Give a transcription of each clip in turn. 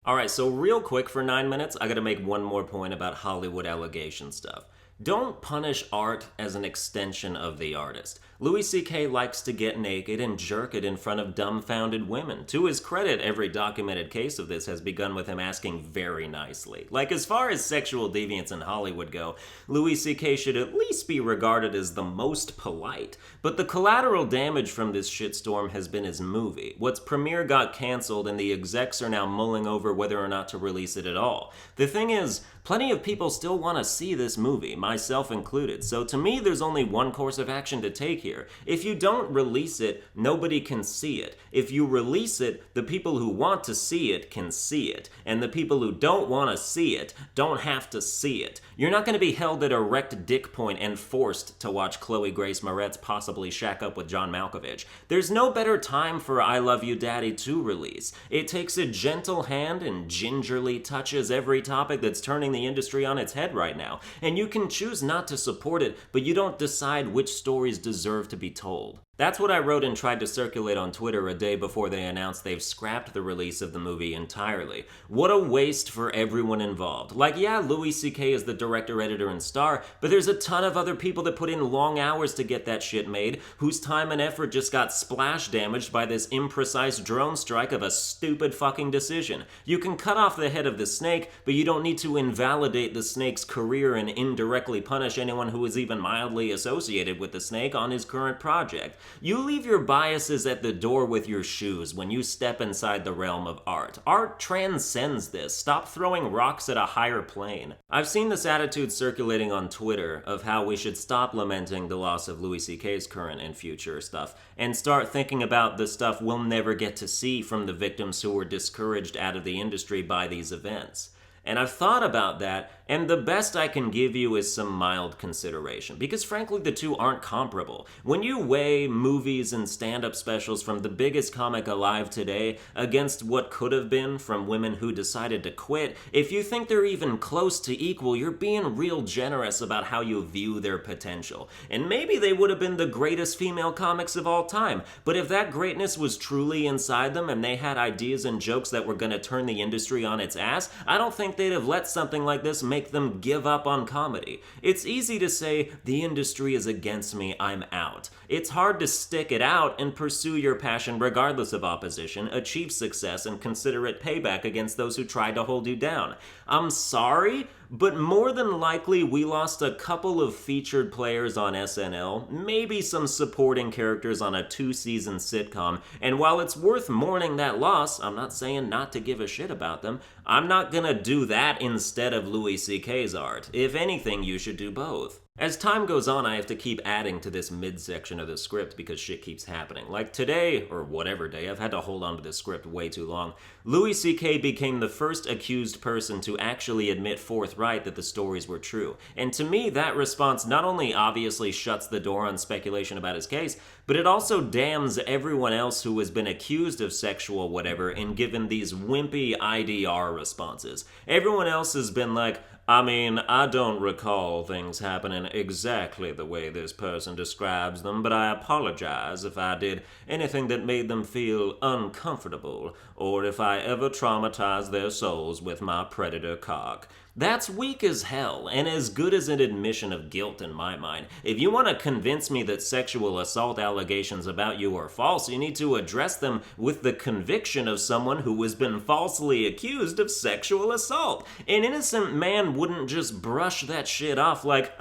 Alright, so real quick for 9 minutes, I gotta make one more point about Hollywood allegation stuff. Don't punish art as an extension of the artist. Louis C.K. likes to get naked and jerk it in front of dumbfounded women. To his credit, every documented case of this has begun with him asking very nicely. Like, as far as sexual deviants in Hollywood go, Louis C.K. should at least be regarded as the most polite. But the collateral damage from this shitstorm has been his movie. What's premiere got canceled, and the execs are now mulling over whether or not to release it at all. The thing is, plenty of people still want to see this movie, myself included, so to me there's only one course of action to take here. If you don't release it, nobody can see it. If you release it, the people who want to see it can see it, and the people who don't want to see it don't have to see it. You're not going to be held at erect dick point and forced to watch Chloe Grace Moretz possibly shack up with John Malkovich. There's no better time for I Love You Daddy to release. It takes a gentle hand and gingerly touches every topic that's turning the industry on its head right now, and you can choose not to support it, but you don't decide which stories deserve to be told. That's what I wrote and tried to circulate on Twitter a day before they announced they've scrapped the release of the movie entirely. What a waste for everyone involved. Like, yeah, Louis C.K. is the director, editor, and star, but there's a ton of other people that put in long hours to get that shit made, whose time and effort just got splash damaged by this imprecise drone strike of a stupid fucking decision. You can cut off the head of the snake, but you don't need to invalidate the snake's career and indirectly punish anyone who is even mildly associated with the snake on his current project. You leave your biases at the door with your shoes when you step inside the realm of art. Art transcends this. Stop throwing rocks at a higher plane. I've seen this attitude circulating on Twitter of how we should stop lamenting the loss of Louis C.K.'s current and future stuff and start thinking about the stuff we'll never get to see from the victims who were discouraged out of the industry by these events. And I've thought about that, and the best I can give you is some mild consideration, because frankly the two aren't comparable. When you weigh movies and stand-up specials from the biggest comic alive today against what could have been from women who decided to quit, if you think they're even close to equal, you're being real generous about how you view their potential. And maybe they would have been the greatest female comics of all time, but if that greatness was truly inside them and they had ideas and jokes that were going to turn the industry on its ass, I don't think they'd have let something like this make them give up on comedy. It's easy to say, the industry is against me, I'm out. It's hard to stick it out and pursue your passion regardless of opposition, achieve success, and consider it payback against those who tried to hold you down. I'm sorry, but more than likely we lost a couple of featured players on SNL, maybe some supporting characters on a 2-season sitcom, and while it's worth mourning that loss, I'm not saying not to give a shit about them, I'm not gonna do that instead of Louis C.K.'s art. If anything, you should do both. As time goes on, I have to keep adding to this midsection of the script because shit keeps happening. Like today, or whatever day, I've had to hold on to this script way too long. Louis C.K. became the first accused person to actually admit forthright that the stories were true. And to me, that response not only obviously shuts the door on speculation about his case, but it also damns everyone else who has been accused of sexual whatever and given these wimpy IDR responses. Everyone else has been like, I mean, I don't recall things happening exactly the way this person describes them, but I apologize if I did anything that made them feel uncomfortable, or if I ever traumatized their souls with my predator cock. That's weak as hell, and as good as an admission of guilt in my mind. If you want to convince me that sexual assault allegations about you are false, you need to address them with the conviction of someone who has been falsely accused of sexual assault. An innocent man wouldn't just brush that shit off like,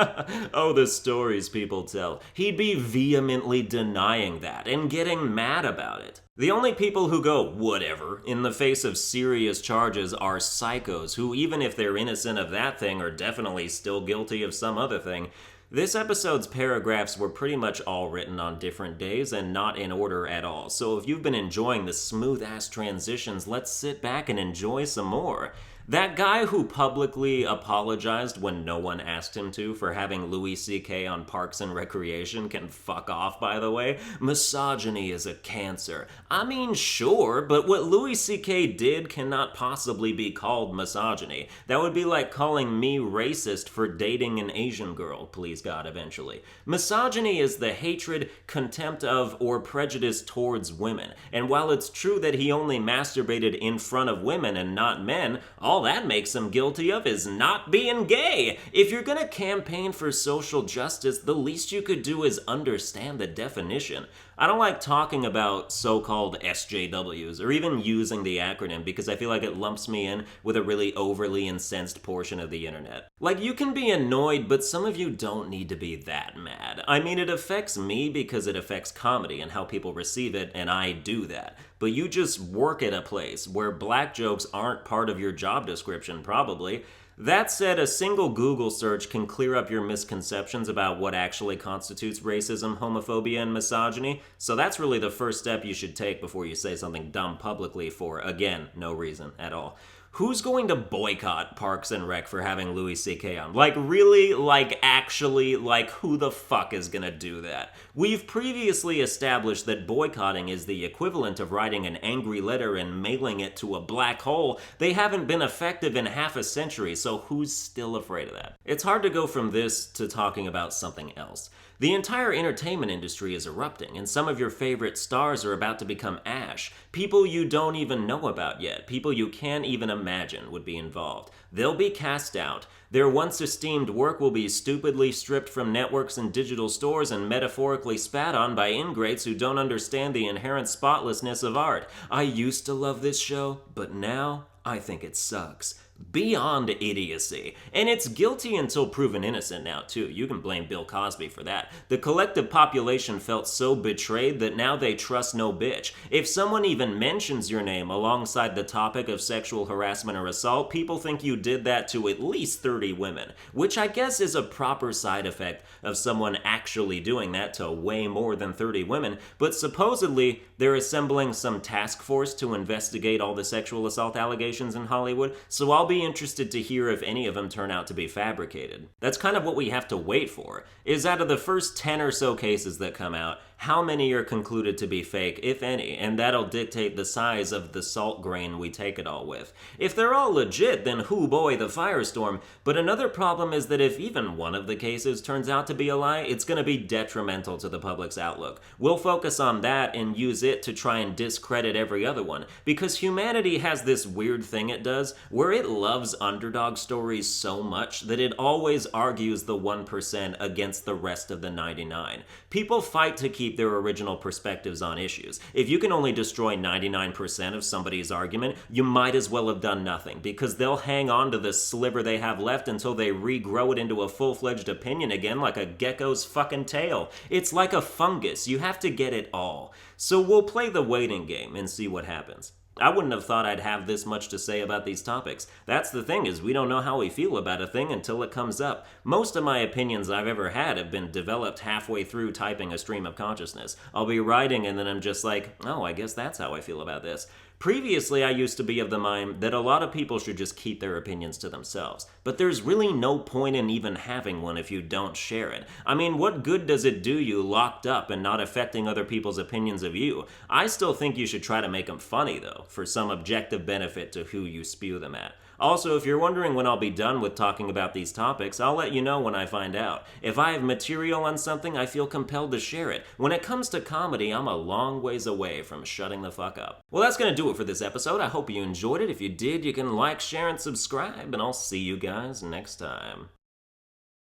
oh, the stories people tell. He'd be vehemently denying that and getting mad about it. The only people who go, whatever, in the face of serious charges are psychos who, even if they're innocent of that thing, are definitely still guilty of some other thing. This episode's paragraphs were pretty much all written on different days and not in order at all, so if you've been enjoying the smooth-ass transitions, let's sit back and enjoy some more. That guy who publicly apologized when no one asked him to for having Louis C.K. on Parks and Recreation can fuck off, by the way. Misogyny is a cancer. I mean, sure, but what Louis C.K. did cannot possibly be called misogyny. That would be like calling me racist for dating an Asian girl, please God, eventually. Misogyny is the hatred, contempt of, or prejudice towards women. And while it's true that he only masturbated in front of women and not men, all that makes him guilty of is not being gay. If you're gonna campaign for social justice, the least you could do is understand the definition. I don't like talking about so-called SJWs or even using the acronym because I feel like it lumps me in with a really overly incensed portion of the internet. Like, you can be annoyed, but some of you don't need to be that mad. I mean, it affects me because it affects comedy and how people receive it, and I do that. But you just work at a place where black jokes aren't part of your job description, probably. That said, a single Google search can clear up your misconceptions about what actually constitutes racism, homophobia, and misogyny, so that's really the first step you should take before you say something dumb publicly for, again, no reason at all. Who's going to boycott Parks and Rec for having Louis C.K. on? Like, really? Like, actually? Like, who the fuck is gonna do that? We've previously established that boycotting is the equivalent of writing an angry letter and mailing it to a black hole. They haven't been effective in half a century, so who's still afraid of that? It's hard to go from this to talking about something else. The entire entertainment industry is erupting, and some of your favorite stars are about to become ash. People you don't even know about yet, people you can't even imagine would be involved. They'll be cast out. Their once esteemed work will be stupidly stripped from networks and digital stores and metaphorically spat on by ingrates who don't understand the inherent spotlessness of art. I used to love this show, but now I think it sucks. Beyond idiocy. And it's guilty until proven innocent now, too. You can blame Bill Cosby for that. The collective population felt so betrayed that now they trust no bitch. If someone even mentions your name alongside the topic of sexual harassment or assault, people think you did that to at least 30 women, which I guess is a proper side effect of someone actually doing that to way more than 30 women, but supposedly they're assembling some task force to investigate all the sexual assault allegations in Hollywood, so I'll be interested to hear if any of them turn out to be fabricated. That's kind of what we have to wait for, is out of the first 10 or so cases that come out, how many are concluded to be fake, if any, and that'll dictate the size of the salt grain we take it all with. If they're all legit, then hoo boy, the firestorm. But another problem is that if even one of the cases turns out to be a lie, it's going to be detrimental to the public's outlook. We'll focus on that and use it to try and discredit every other one, because humanity has this weird thing it does, where it loves underdog stories so much that it always argues the 1% against the rest of the 99. People fight to keep their original perspectives on issues. If you can only destroy 99% of somebody's argument, you might as well have done nothing, because they'll hang on to the sliver they have left until they regrow it into a full-fledged opinion again like a gecko's fucking tail. It's like a fungus. You have to get it all. So we'll play the waiting game and see what happens. I wouldn't have thought I'd have this much to say about these topics. That's the thing, is we don't know how we feel about a thing until it comes up. Most of my opinions I've ever had have been developed halfway through typing a stream of consciousness. I'll be writing and then I'm just like, oh, I guess that's how I feel about this. Previously, I used to be of the mind that a lot of people should just keep their opinions to themselves. But there's really no point in even having one if you don't share it. I mean, what good does it do you locked up and not affecting other people's opinions of you? I still think you should try to make them funny, though, for some objective benefit to who you spew them at. Also, if you're wondering when I'll be done with talking about these topics, I'll let you know when I find out. If I have material on something, I feel compelled to share it. When it comes to comedy, I'm a long ways away from shutting the fuck up. Well, that's gonna do it for this episode. I hope you enjoyed it. If you did, you can like, share, and subscribe, and I'll see you guys next time.